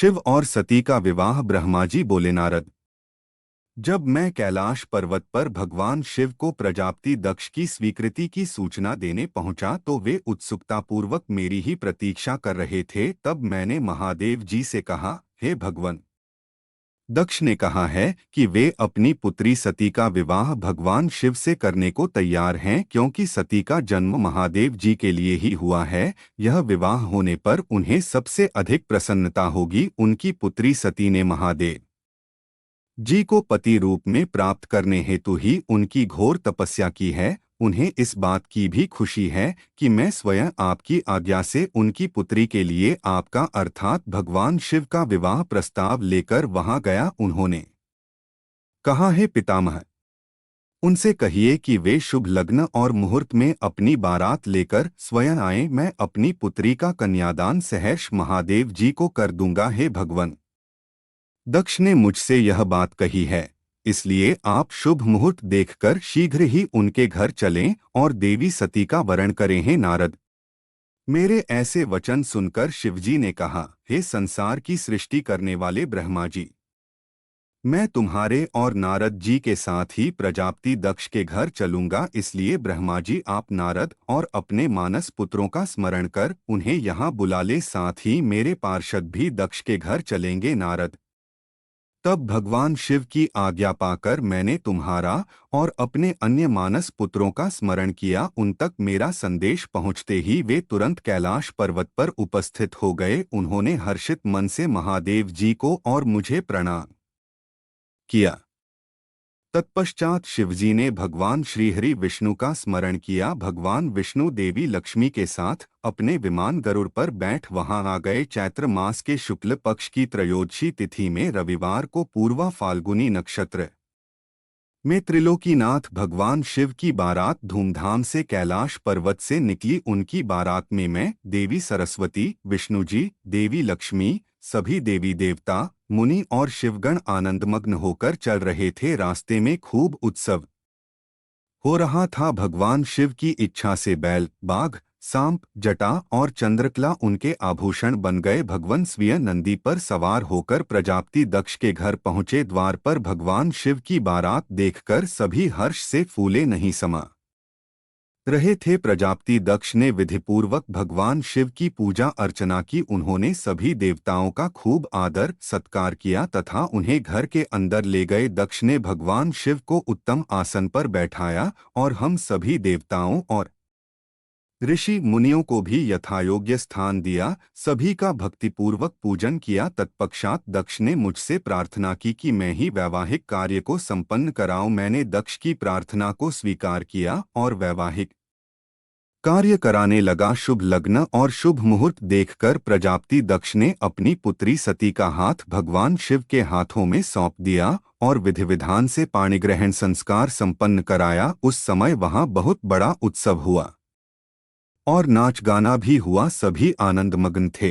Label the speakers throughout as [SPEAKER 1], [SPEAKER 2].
[SPEAKER 1] शिव और सती का विवाह। ब्रह्मा जी बोले, नारद, जब मैं कैलाश पर्वत पर भगवान शिव को प्रजापति दक्ष की स्वीकृति की सूचना देने पहुंचा तो वे उत्सुकतापूर्वक मेरी ही प्रतीक्षा कर रहे थे। तब मैंने महादेव जी से कहा, हे भगवान। दक्ष ने कहा है कि वे अपनी पुत्री सती का विवाह भगवान शिव से करने को तैयार हैं, क्योंकि सती का जन्म महादेव जी के लिए ही हुआ है। यह विवाह होने पर उन्हें सबसे अधिक प्रसन्नता होगी। उनकी पुत्री सती ने महादेव जी को पति रूप में प्राप्त करने हेतु ही उनकी घोर तपस्या की है। उन्हें इस बात की भी खुशी है कि मैं स्वयं आपकी आज्ञा से उनकी पुत्री के लिए आपका अर्थात भगवान शिव का विवाह प्रस्ताव लेकर वहां गया। उन्होंने कहा, है पितामह, उनसे कहिए कि वे शुभ लग्न और मुहूर्त में अपनी बारात लेकर स्वयं आए। मैं अपनी पुत्री का कन्यादान सहर्ष महादेव जी को कर दूंगा। हे भगवान, दक्ष ने मुझसे यह बात कही है, इसलिए आप शुभ मुहूर्त देखकर शीघ्र ही उनके घर चलें और देवी सती का वरण करें। हे नारद, मेरे ऐसे वचन सुनकर शिवजी ने कहा, हे संसार की सृष्टि करने वाले ब्रह्मा जी, मैं तुम्हारे और नारद जी के साथ ही प्रजापति दक्ष के घर चलूंगा। इसलिए ब्रह्मा जी, आप नारद और अपने मानस पुत्रों का स्मरण कर उन्हें यहाँ बुला ले। साथ ही मेरे पार्षद भी दक्ष के घर चलेंगे। नारद, तब भगवान शिव की आज्ञा पाकर मैंने तुम्हारा और अपने अन्य मानस पुत्रों का स्मरण किया। उन तक मेरा संदेश पहुँचते ही वे तुरंत कैलाश पर्वत पर उपस्थित हो गए। उन्होंने हर्षित मन से महादेव जी को और मुझे प्रणाम किया। तत्पश्चात शिवजी ने भगवान श्रीहरि विष्णु का स्मरण किया। भगवान विष्णु देवी लक्ष्मी के साथ अपने विमान गरुड़ पर बैठ वहां आ गए। चैत्र मास के शुक्ल पक्ष की त्रयोदशी तिथि में रविवार को पूर्वा फाल्गुनी नक्षत्र में त्रिलोकीनाथ भगवान शिव की बारात धूमधाम से कैलाश पर्वत से निकली। उनकी बारात में मैं, देवी सरस्वती, विष्णु जी, देवी लक्ष्मी, सभी देवी देवता, मुनि और शिवगण आनंदमग्न होकर चल रहे थे। रास्ते में खूब उत्सव हो रहा था। भगवान शिव की इच्छा से बैल, बाघ, सांप, जटा और चंद्रकला उनके आभूषण बन गए। भगवान स्वयं नंदी पर सवार होकर प्रजापति दक्ष के घर पहुंचे। द्वार पर भगवान शिव की बारात देखकर सभी हर्ष से फूले नहीं समा रहे थे। प्रजापति दक्ष ने विधिपूर्वक भगवान शिव की पूजा अर्चना की। उन्होंने सभी देवताओं का खूब आदर सत्कार किया तथा उन्हें घर के अंदर ले गए। दक्ष ने भगवान शिव को उत्तम आसन पर बैठाया और हम सभी देवताओं और ऋषि मुनियों को भी यथायोग्य स्थान दिया। सभी का भक्तिपूर्वक पूजन किया। तत्पश्चात दक्ष ने मुझसे प्रार्थना की कि मैं ही वैवाहिक कार्य को संपन्न कराऊं। मैंने दक्ष की प्रार्थना को स्वीकार किया और वैवाहिक कार्य कराने लगा। शुभ लग्न और शुभ मुहूर्त देखकर प्रजापति दक्ष ने अपनी पुत्री सती का हाथ भगवान शिव के हाथों में सौंप दिया और विधि विधान से पाणिग्रहण संस्कार संपन्न कराया। उस समय वहां बहुत बड़ा उत्सव हुआ और नाच गाना भी हुआ। सभी आनंदमग्न थे।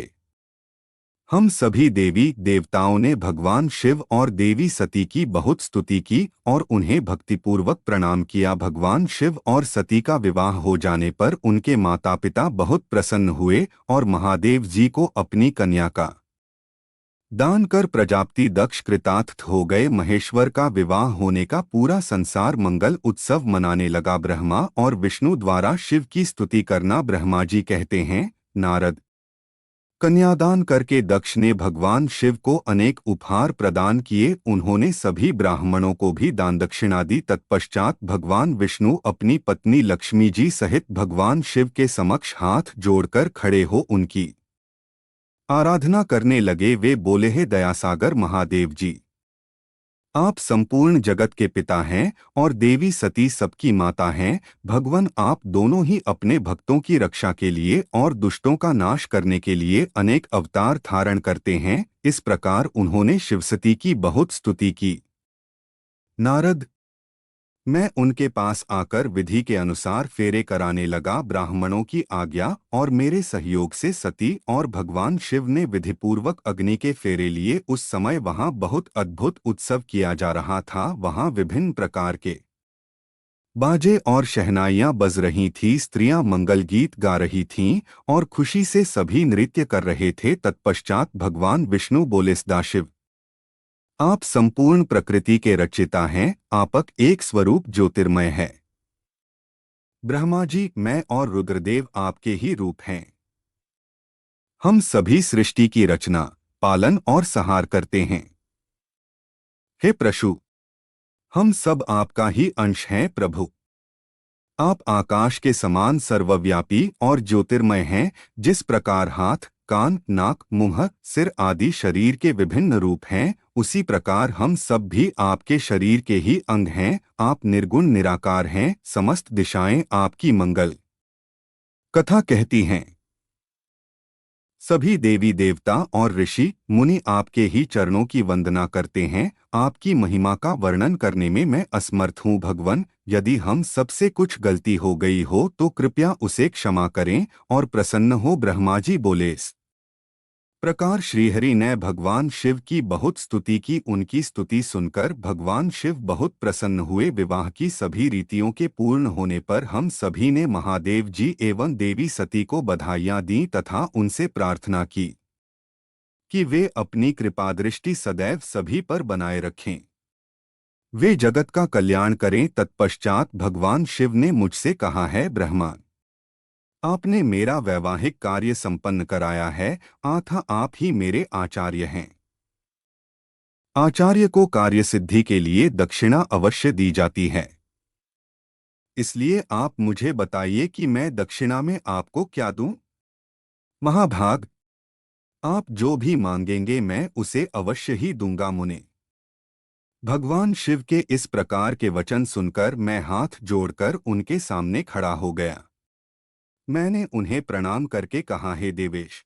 [SPEAKER 1] हम सभी देवी देवताओं ने भगवान शिव और देवी सती की बहुत स्तुति की और उन्हें भक्तिपूर्वक प्रणाम किया। भगवान शिव और सती का विवाह हो जाने पर उनके माता पिता बहुत प्रसन्न हुए और महादेव जी को अपनी कन्या का दान कर प्रजापति दक्ष कृतार्थ हो गए। महेश्वर का विवाह होने का पूरा संसार मंगल उत्सव मनाने लगा। ब्रह्मा और विष्णु द्वारा शिव की स्तुति करना। ब्रह्मा जी कहते हैं, नारद, कन्यादान करके दक्ष ने भगवान शिव को अनेक उपहार प्रदान किए। उन्होंने सभी ब्राह्मणों को भी दान दक्षिणा दी। तत्पश्चात भगवान विष्णु अपनी पत्नी लक्ष्मी जी सहित भगवान शिव के समक्ष हाथ जोड़कर खड़े हो उनकी आराधना करने लगे। वे बोले, हे दयासागर महादेव जी, आप संपूर्ण जगत के पिता हैं और देवी सती सबकी माता हैं। भगवान, आप दोनों ही अपने भक्तों की रक्षा के लिए और दुष्टों का नाश करने के लिए अनेक अवतार धारण करते हैं। इस प्रकार उन्होंने शिवसती की बहुत स्तुति की। नारद, मैं उनके पास आकर विधि के अनुसार फेरे कराने लगा। ब्राह्मणों की आज्ञा और मेरे सहयोग से सती और भगवान शिव ने विधिपूर्वक अग्नि के फेरे लिए। उस समय वहां बहुत अद्भुत उत्सव किया जा रहा था। वहां विभिन्न प्रकार के बाजे और शहनाइयां बज रही थीं, स्त्रियां मंगल गीत गा रही थीं और खुशी से सभी नृत्य कर रहे थे। तत्पश्चात भगवान विष्णु बोले, सदाशिव, आप संपूर्ण प्रकृति के रचयिता हैं, आपक एक स्वरूप ज्योतिर्मय है। ब्रह्मा जी, मैं और रुद्रदेव आपके ही रूप हैं। हम सभी सृष्टि की रचना, पालन और संहार करते हैं। हे प्रशु, हम सब आपका ही अंश हैं। प्रभु, आप आकाश के समान सर्वव्यापी और ज्योतिर्मय हैं। जिस प्रकार हाथ, कान, नाक, मुंह, सिर आदि शरीर के विभिन्न रूप हैं, उसी प्रकार हम सब भी आपके शरीर के ही अंग हैं। आप निर्गुण निराकार हैं। समस्त दिशाएं आपकी मंगल कथा कहती हैं। सभी देवी देवता और ऋषि मुनि आपके ही चरणों की वंदना करते हैं। आपकी महिमा का वर्णन करने में मैं असमर्थ हूँ। भगवन, यदि हम सबसे कुछ गलती हो गई हो तो कृपया उसे क्षमा करें और प्रसन्न हो। ब्रह्मा जी बोले। इस प्रकार श्रीहरि ने भगवान शिव की बहुत स्तुति की। उनकी स्तुति सुनकर भगवान शिव बहुत प्रसन्न हुए। विवाह की सभी रीतियों के पूर्ण होने पर हम सभी ने महादेव जी एवं देवी सती को बधाइयाँ दी तथा उनसे प्रार्थना की कि वे अपनी कृपादृष्टि सदैव सभी पर बनाए रखें, वे जगत का कल्याण करें। तत्पश्चात भगवान शिव ने मुझसे कहा, है ब्रह्मा, आपने मेरा वैवाहिक कार्य संपन्न कराया है, अतः आप ही मेरे आचार्य हैं। आचार्य को कार्य सिद्धि के लिए दक्षिणा अवश्य दी जाती है, इसलिए आप मुझे बताइए कि मैं दक्षिणा में आपको क्या दूं? महाभाग, आप जो भी मांगेंगे मैं उसे अवश्य ही दूंगा। मुने, भगवान शिव के इस प्रकार के वचन सुनकर मैं हाथ जोड़कर उनके सामने खड़ा हो गया। मैंने उन्हें प्रणाम करके कहा, हे देवेश,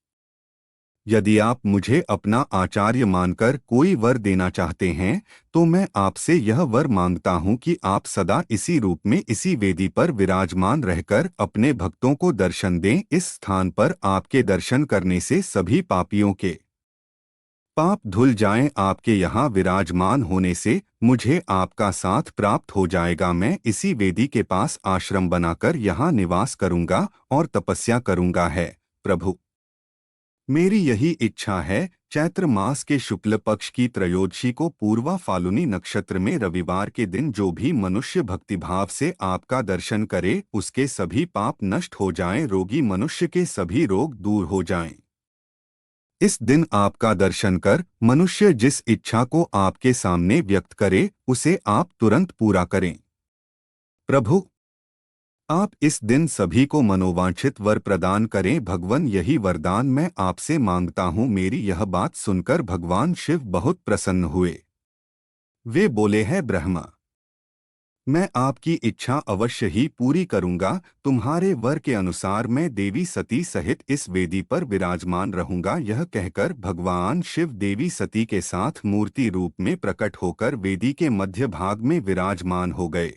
[SPEAKER 1] यदि आप मुझे अपना आचार्य मानकर कोई वर देना चाहते हैं तो मैं आपसे यह वर मांगता हूं कि आप सदा इसी रूप में इसी वेदी पर विराजमान रहकर अपने भक्तों को दर्शन दें। इस स्थान पर आपके दर्शन करने से सभी पापियों के पाप धुल जाएं। आपके यहाँ विराजमान होने से मुझे आपका साथ प्राप्त हो जाएगा। मैं इसी वेदी के पास आश्रम बनाकर यहाँ निवास करूँगा और तपस्या करूँगा। है प्रभु, मेरी यही इच्छा है। चैत्र मास के शुक्ल पक्ष की त्रयोदशी को पूर्वा फाल्गुनी नक्षत्र में रविवार के दिन जो भी मनुष्य भक्तिभाव से आपका दर्शन करे उसके सभी पाप नष्ट हो जाएं, रोगी मनुष्य के सभी रोग दूर हो जाएं। इस दिन आपका दर्शन कर मनुष्य जिस इच्छा को आपके सामने व्यक्त करे उसे आप तुरंत पूरा करें। प्रभु, आप इस दिन सभी को मनोवांछित वर प्रदान करें। भगवन, यही वरदान मैं आपसे मांगता हूँ। मेरी यह बात सुनकर भगवान शिव बहुत प्रसन्न हुए। वे बोले, हैं ब्रह्मा, मैं आपकी इच्छा अवश्य ही पूरी करूंगा। तुम्हारे वर के अनुसार मैं देवी सती सहित इस वेदी पर विराजमान रहूंगा। यह कहकर भगवान शिव देवी सती के साथ मूर्ति रूप में प्रकट होकर वेदी के मध्य भाग में विराजमान हो गए।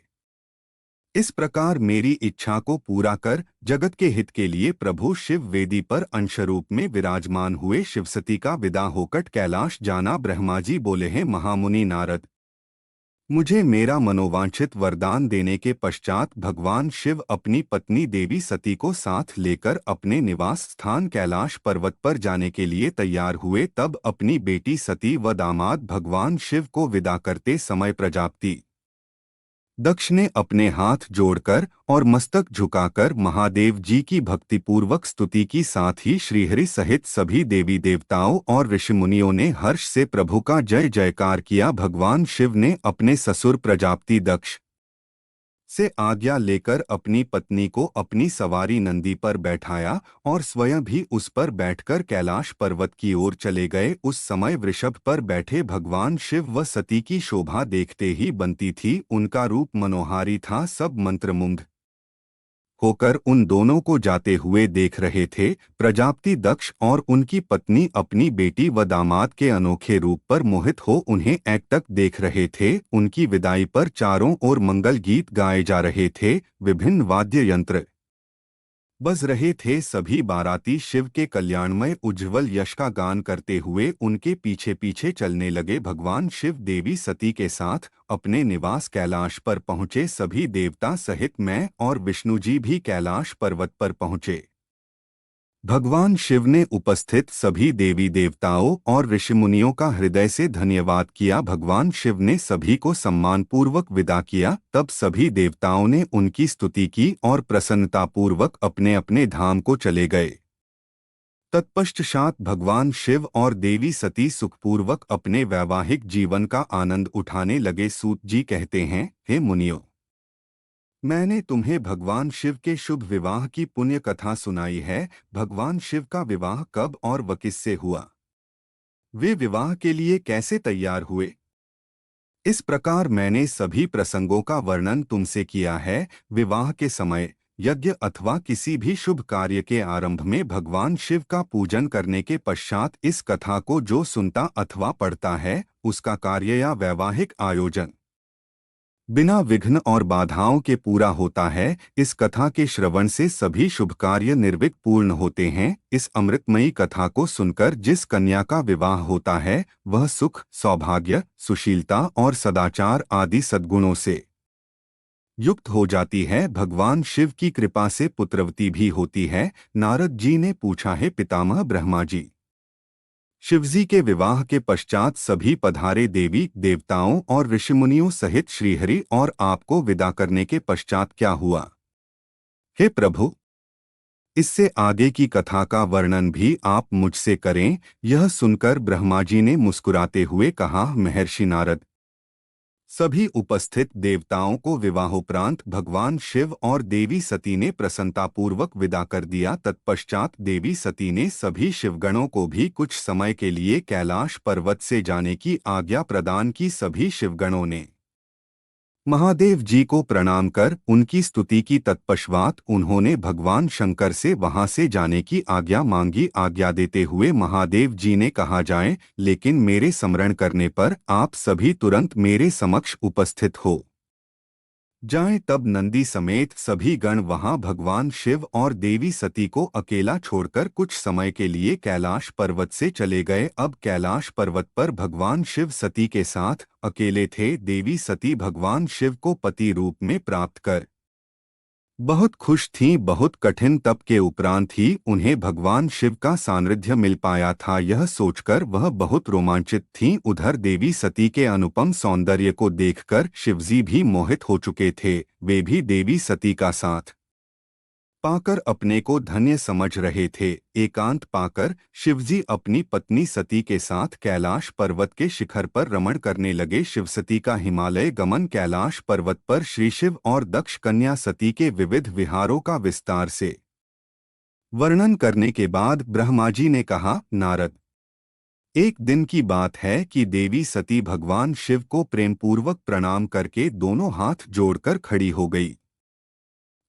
[SPEAKER 1] इस प्रकार मेरी इच्छा को पूरा कर जगत के हित के लिए प्रभु शिव वेदी पर अंशरूप में विराजमान हुए। शिवसती का विदा होकर कैलाश जाना। ब्रह्मा जी बोले, हैं महामुनि नारद, मुझे मेरा मनोवांछित वरदान देने के पश्चात भगवान शिव अपनी पत्नी देवी सती को साथ लेकर अपने निवास स्थान कैलाश पर्वत पर जाने के लिए तैयार हुए। तब अपनी बेटी सती व दामाद भगवान शिव को विदा करते समय प्रजापति दक्ष ने अपने हाथ जोड़कर और मस्तक झुकाकर महादेव जी की भक्तिपूर्वक स्तुति की। साथ ही श्रीहरि सहित सभी देवी देवताओं और ऋषिमुनियों ने हर्ष से प्रभु का जय जयकार किया। भगवान शिव ने अपने ससुर प्रजापति दक्ष से आज्ञा लेकर अपनी पत्नी को अपनी सवारी नंदी पर बैठाया और स्वयं भी उस पर बैठकर कैलाश पर्वत की ओर चले गए। उस समय वृषभ पर बैठे भगवान शिव व सती की शोभा देखते ही बनती थी। उनका रूप मनोहारी था। सब मंत्रमुग्ध होकर उन दोनों को जाते हुए देख रहे थे। प्रजापति दक्ष और उनकी पत्नी अपनी बेटी व दामाद के अनोखे रूप पर मोहित हो उन्हें एकटक देख रहे थे। उनकी विदाई पर चारों ओर मंगल गीत गाए जा रहे थे। विभिन्न वाद्य यंत्र बज रहे थे। सभी बाराती शिव के कल्याणमय उज्ज्वल यश का गान करते हुए उनके पीछे पीछे चलने लगे। भगवान शिव देवी सती के साथ अपने निवास कैलाश पर पहुंचे। सभी देवता सहित मैं और विष्णु जी भी कैलाश पर्वत पर पहुंचे। भगवान शिव ने उपस्थित सभी देवी देवताओं और ऋषिमुनियों का हृदय से धन्यवाद किया। भगवान शिव ने सभी को सम्मानपूर्वक विदा किया। तब सभी देवताओं ने उनकी स्तुति की और प्रसन्नतापूर्वक अपने अपने धाम को चले गए। तत्पश्चात भगवान शिव और देवी सती सुखपूर्वक अपने वैवाहिक जीवन का आनंद उठाने लगे। सूत जी कहते हैं, हे मुनियों, मैंने तुम्हें भगवान शिव के शुभ विवाह की पुण्य कथा सुनाई है। भगवान शिव का विवाह कब और व किससे हुआ? वे विवाह के लिए कैसे तैयार हुए? इस प्रकार मैंने सभी प्रसंगों का वर्णन तुमसे किया है। विवाह के समय, यज्ञ अथवा किसी भी शुभ कार्य के आरंभ में भगवान शिव का पूजन करने के पश्चात इस कथा को जो सुनता अथवा पढ़ता है, उसका कार्य या वैवाहिक आयोजन बिना विघ्न और बाधाओं के पूरा होता है। इस कथा के श्रवण से सभी शुभ कार्य निर्विघ्न पूर्ण होते हैं। इस अमृतमयी कथा को सुनकर जिस कन्या का विवाह होता है, वह सुख, सौभाग्य, सुशीलता और सदाचार आदि सद्गुणों से युक्त हो जाती है। भगवान शिव की कृपा से पुत्रवती भी होती है। नारद जी ने पूछा, है पितामह ब्रह्मा जी, शिवजी के विवाह के पश्चात सभी पधारे देवी देवताओं और ऋषिमुनियों सहित श्रीहरि और आपको विदा करने के पश्चात क्या हुआ? हे प्रभु, इससे आगे की कथा का वर्णन भी आप मुझसे करें। यह सुनकर ब्रह्मा जी ने मुस्कुराते हुए कहा, महर्षि नारद, सभी उपस्थित देवताओं को विवाहोपरांत भगवान शिव और देवी सती ने प्रसन्नतापूर्वक विदा कर दिया। तत्पश्चात देवी सती ने सभी शिवगणों को भी कुछ समय के लिए कैलाश पर्वत से जाने की आज्ञा प्रदान की। सभी शिवगणों ने महादेव जी को प्रणाम कर उनकी स्तुति की। तत्पश्चात उन्होंने भगवान शंकर से वहां से जाने की आज्ञा मांगी। आज्ञा देते हुए महादेव जी ने कहा, जाएं, लेकिन मेरे स्मरण करने पर आप सभी तुरंत मेरे समक्ष उपस्थित हो जाएं। तब नंदी समेत सभी गण वहां भगवान शिव और देवी सती को अकेला छोड़कर कुछ समय के लिए कैलाश पर्वत से चले गए। अब कैलाश पर्वत पर भगवान शिव सती के साथ अकेले थे। देवी सती भगवान शिव को पति रूप में प्राप्त कर बहुत खुश थीं। बहुत कठिन तप के उपरांत ही उन्हें भगवान शिव का सानिध्य मिल पाया था। यह सोचकर वह बहुत रोमांचित थीं। उधर देवी सती के अनुपम सौंदर्य को देखकर शिवजी भी मोहित हो चुके थे। वे भी देवी सती का साथ पाकर अपने को धन्य समझ रहे थे। एकांत पाकर शिवजी अपनी पत्नी सती के साथ कैलाश पर्वत के शिखर पर रमण करने लगे। शिवसती का हिमालय गमन कैलाश पर्वत पर श्री शिव और दक्ष कन्या सती के विविध विहारों का विस्तार से वर्णन करने के बाद ब्रह्मा जी ने कहा, नारद, एक दिन की बात है कि देवी सती भगवान शिव को प्रेमपूर्वक प्रणाम करके दोनों हाथ जोड़कर खड़ी हो गई।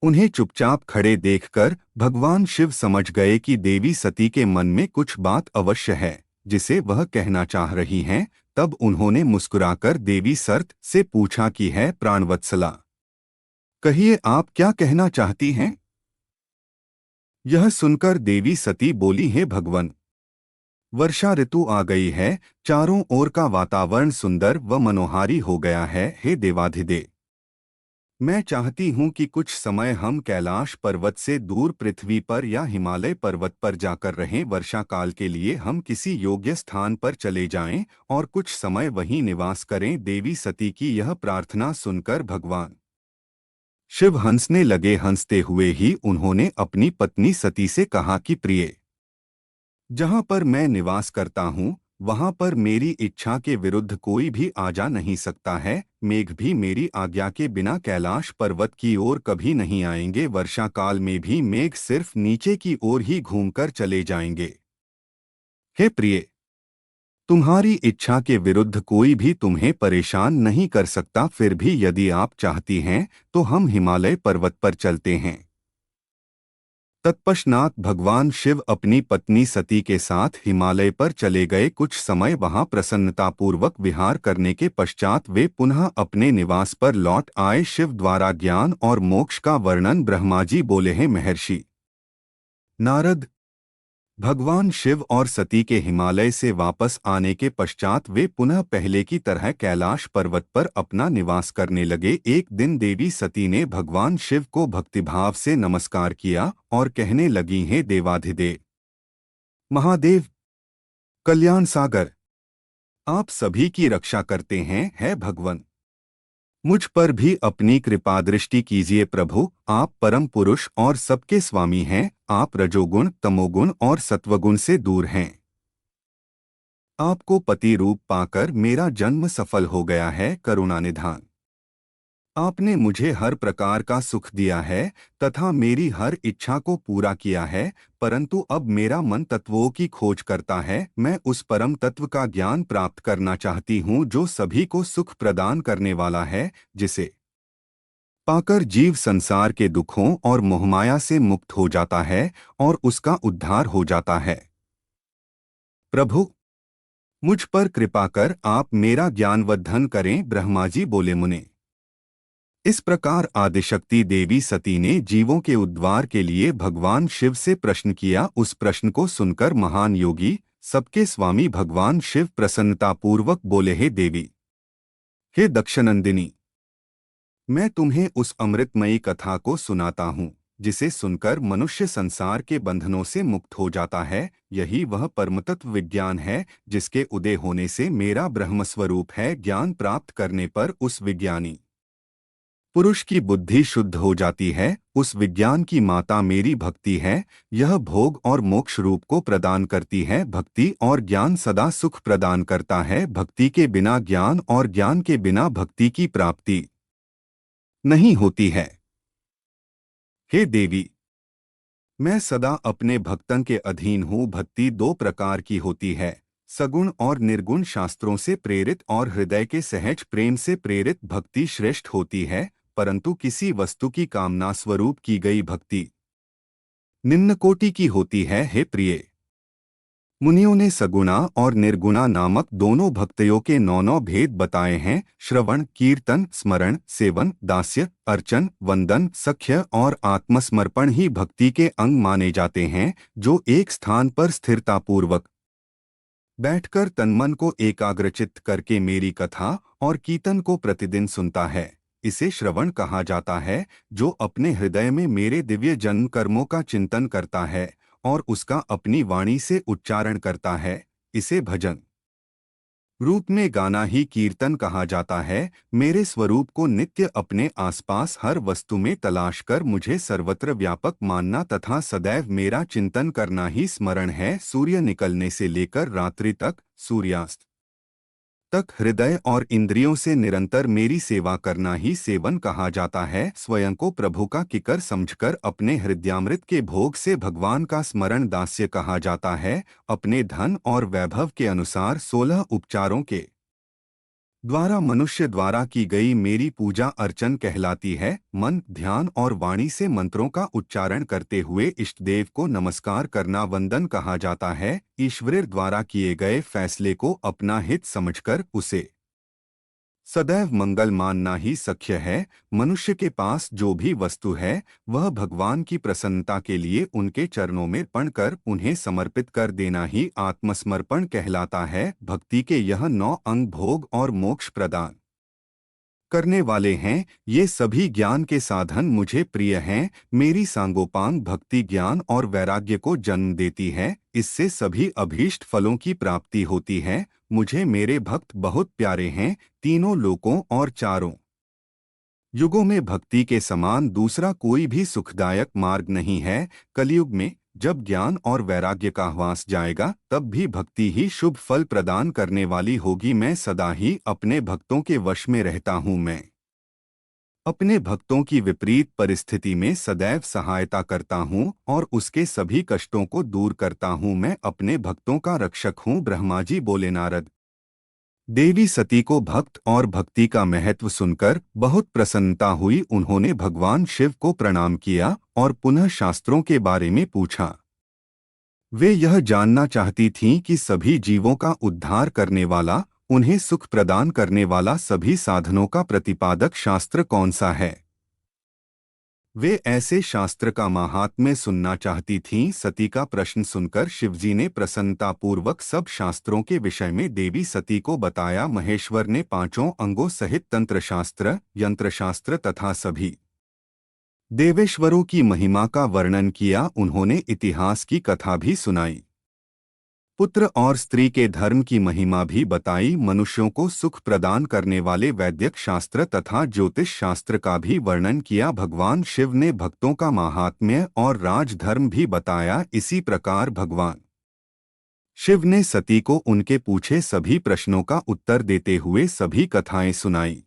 [SPEAKER 1] उन्हें चुपचाप खड़े देखकर भगवान शिव समझ गए कि देवी सती के मन में कुछ बात अवश्य है जिसे वह कहना चाह रही हैं। तब उन्होंने मुस्कुराकर देवी सती से पूछा कि है प्राणवत्सला, कहिए आप क्या कहना चाहती हैं? यह सुनकर देवी सती बोली, है भगवन, वर्षा ऋतु आ गई है। चारों ओर का वातावरण सुंदर व मनोहारी हो गया है। हे देवाधिदेव, मैं चाहती हूँ कि कुछ समय हम कैलाश पर्वत से दूर पृथ्वी पर या हिमालय पर्वत पर जाकर रहें। वर्षा काल के लिए हम किसी योग्य स्थान पर चले जाएं और कुछ समय वहीं निवास करें। देवी सती की यह प्रार्थना सुनकर भगवान शिव हंसने लगे। हंसते हुए ही उन्होंने अपनी पत्नी सती से कहा कि प्रिय, जहाँ पर मैं निवास करता हूँ वहां पर मेरी इच्छा के विरुद्ध कोई भी आ जा नहीं सकता है। मेघ भी मेरी आज्ञा के बिना कैलाश पर्वत की ओर कभी नहीं आएंगे। वर्षा काल में भी मेघ सिर्फ नीचे की ओर ही घूमकर चले जाएंगे। हे प्रिय, तुम्हारी इच्छा के विरुद्ध कोई भी तुम्हें परेशान नहीं कर सकता। फिर भी यदि आप चाहती हैं तो हम हिमालय पर्वत पर चलते हैं। तत्पश्चात भगवान शिव अपनी पत्नी सती के साथ हिमालय पर चले गए। कुछ समय वहां प्रसन्नतापूर्वक विहार करने के पश्चात वे पुनः अपने निवास पर लौट आए। शिव द्वारा ज्ञान और मोक्ष का वर्णन ब्रह्मा जी बोले हैं, महर्षि नारद, भगवान शिव और सती के हिमालय से वापस आने के पश्चात वे पुनः पहले की तरह कैलाश पर्वत पर अपना निवास करने लगे। एक दिन देवी सती ने भगवान शिव को भक्तिभाव से नमस्कार किया और कहने लगी, हे देवाधिदेव महादेव, कल्याण सागर, आप सभी की रक्षा करते हैं, है भगवान, मुझ पर भी अपनी कृपा दृष्टि कीजिए। प्रभु, आप परम पुरुष और सबके स्वामी हैं। आप रजोगुण, तमोगुण और सत्वगुण से दूर हैं। आपको पति रूप पाकर मेरा जन्म सफल हो गया है। करुणा निधान, आपने मुझे हर प्रकार का सुख दिया है तथा मेरी हर इच्छा को पूरा किया है, परंतु अब मेरा मन तत्वों की खोज करता है। मैं उस परम तत्व का ज्ञान प्राप्त करना चाहती हूँ जो सभी को सुख प्रदान करने वाला है, जिसे पाकर जीव संसार के दुखों और मोहमाया से मुक्त हो जाता है और उसका उद्धार हो जाता है। प्रभु, मुझ पर कृपा कर आप मेरा ज्ञानवर्धन करें। ब्रह्मा जी बोले, मुने, इस प्रकार आदिशक्ति देवी सती ने जीवों के उद्धार के लिए भगवान शिव से प्रश्न किया। उस प्रश्न को सुनकर महान योगी, सबके स्वामी भगवान शिव प्रसन्नतापूर्वक बोले, हे देवी, हे दक्षनंदिनी, मैं तुम्हें उस अमृतमयी कथा को सुनाता हूँ जिसे सुनकर मनुष्य संसार के बंधनों से मुक्त हो जाता है। यही वह परमतत्व विज्ञान है जिसके उदय होने से मेरा ब्रह्मस्वरूप है। ज्ञान प्राप्त करने पर उस विज्ञानी पुरुष की बुद्धि शुद्ध हो जाती है। उस विज्ञान की माता मेरी भक्ति है। यह भोग और मोक्ष रूप को प्रदान करती है। भक्ति और ज्ञान सदा सुख प्रदान करता है। भक्ति के बिना ज्ञान और ज्ञान के बिना भक्ति की प्राप्ति नहीं होती है। हे देवी, मैं सदा अपने भक्तन के अधीन हूँ। भक्ति दो प्रकार की होती है, सगुण और निर्गुण। शास्त्रों से प्रेरित और हृदय के सहज प्रेम से प्रेरित भक्ति श्रेष्ठ होती है, परंतु किसी वस्तु की कामना स्वरूप की गई भक्ति निम्न कोटि की होती है। हे प्रिय, मुनियों ने सगुणा और निर्गुणा नामक दोनों भक्तियों के 9 भेद बताए हैं। श्रवण, कीर्तन, स्मरण, सेवन, दास्य, अर्चन, वंदन, सख्य और आत्मसमर्पण ही भक्ति के अंग माने जाते हैं। जो एक स्थान पर स्थिरतापूर्वक बैठकर तनमन को एकाग्रचित्त करके मेरी कथा और कीर्तन को प्रतिदिन सुनता है, इसे श्रवण कहा जाता है। जो अपने हृदय में मेरे दिव्य जन्म कर्मों का चिंतन करता है और उसका अपनी वाणी से उच्चारण करता है, इसे भजन रूप में गाना ही कीर्तन कहा जाता है। मेरे स्वरूप को नित्य अपने आसपास हर वस्तु में तलाश कर मुझे सर्वत्र व्यापक मानना तथा सदैव मेरा चिंतन करना ही स्मरण है। सूर्य निकलने से लेकर रात्रि तक, सूर्यास्त तक हृदय और इंद्रियों से निरंतर मेरी सेवा करना ही सेवन कहा जाता है। स्वयं को प्रभु का किकर समझकर अपने हृदयामृत के भोग से भगवान का स्मरण दास्य कहा जाता है। अपने धन और वैभव के अनुसार 16 उपचारों के द्वारा मनुष्य द्वारा की गई मेरी पूजा अर्चन कहलाती है। मन, ध्यान और वाणी से मंत्रों का उच्चारण करते हुए इष्टदेव को नमस्कार करना वंदन कहा जाता है। ईश्वर द्वारा किए गए फैसले को अपना हित समझकर उसे सदैव मंगल मानना ही सख्य है। मनुष्य के पास जो भी वस्तु है वह भगवान की प्रसन्नता के लिए उनके चरणों में अर्पण कर उन्हें समर्पित कर देना ही आत्मसमर्पण कहलाता है। भक्ति के यह 9 अंग भोग और मोक्ष प्रदान करने वाले हैं। ये सभी ज्ञान के साधन मुझे प्रिय हैं। मेरी सांगोपांग भक्ति ज्ञान और वैराग्य को जन्म देती है। इससे सभी अभीष्ट फलों की प्राप्ति होती है। मुझे मेरे भक्त बहुत प्यारे हैं। तीनों लोकों और चारों युगों में भक्ति के समान दूसरा कोई भी सुखदायक मार्ग नहीं है। कलयुग में जब ज्ञान और वैराग्य का ह्रास जाएगा तब भी भक्ति ही शुभ फल प्रदान करने वाली होगी। मैं सदा ही अपने भक्तों के वश में रहता हूँ। मैं अपने भक्तों की विपरीत परिस्थिति में सदैव सहायता करता हूँ और उसके सभी कष्टों को दूर करता हूँ। मैं अपने भक्तों का रक्षक हूँ। ब्रह्मा जी बोले, नारद, देवी सती को भक्त और भक्ति का महत्व सुनकर बहुत प्रसन्नता हुई। उन्होंने भगवान शिव को प्रणाम किया और पुनः शास्त्रों के बारे में पूछा। वे यह जानना चाहती थीं कि सभी जीवों का उद्धार करने वाला, उन्हें सुख प्रदान करने वाला सभी साधनों का प्रतिपादक शास्त्र कौन सा है। वे ऐसे शास्त्र का महात्म्य सुनना चाहती थीं। सती का प्रश्न सुनकर शिवजी ने प्रसन्नतापूर्वक सब शास्त्रों के विषय में देवी सती को बताया। महेश्वर ने पांचों अंगों सहित तंत्रशास्त्र, यंत्रशास्त्र तथा सभी देवेश्वरों की महिमा का वर्णन किया। उन्होंने इतिहास की कथा भी सुनाई, पुत्र और स्त्री के धर्म की महिमा भी बताई। मनुष्यों को सुख प्रदान करने वाले वैदिक शास्त्र तथा ज्योतिष शास्त्र का भी वर्णन किया। भगवान शिव ने भक्तों का महात्म्य और राजधर्म भी बताया। इसी प्रकार भगवान शिव ने सती को उनके पूछे सभी प्रश्नों का उत्तर देते हुए सभी कथाएं सुनाई।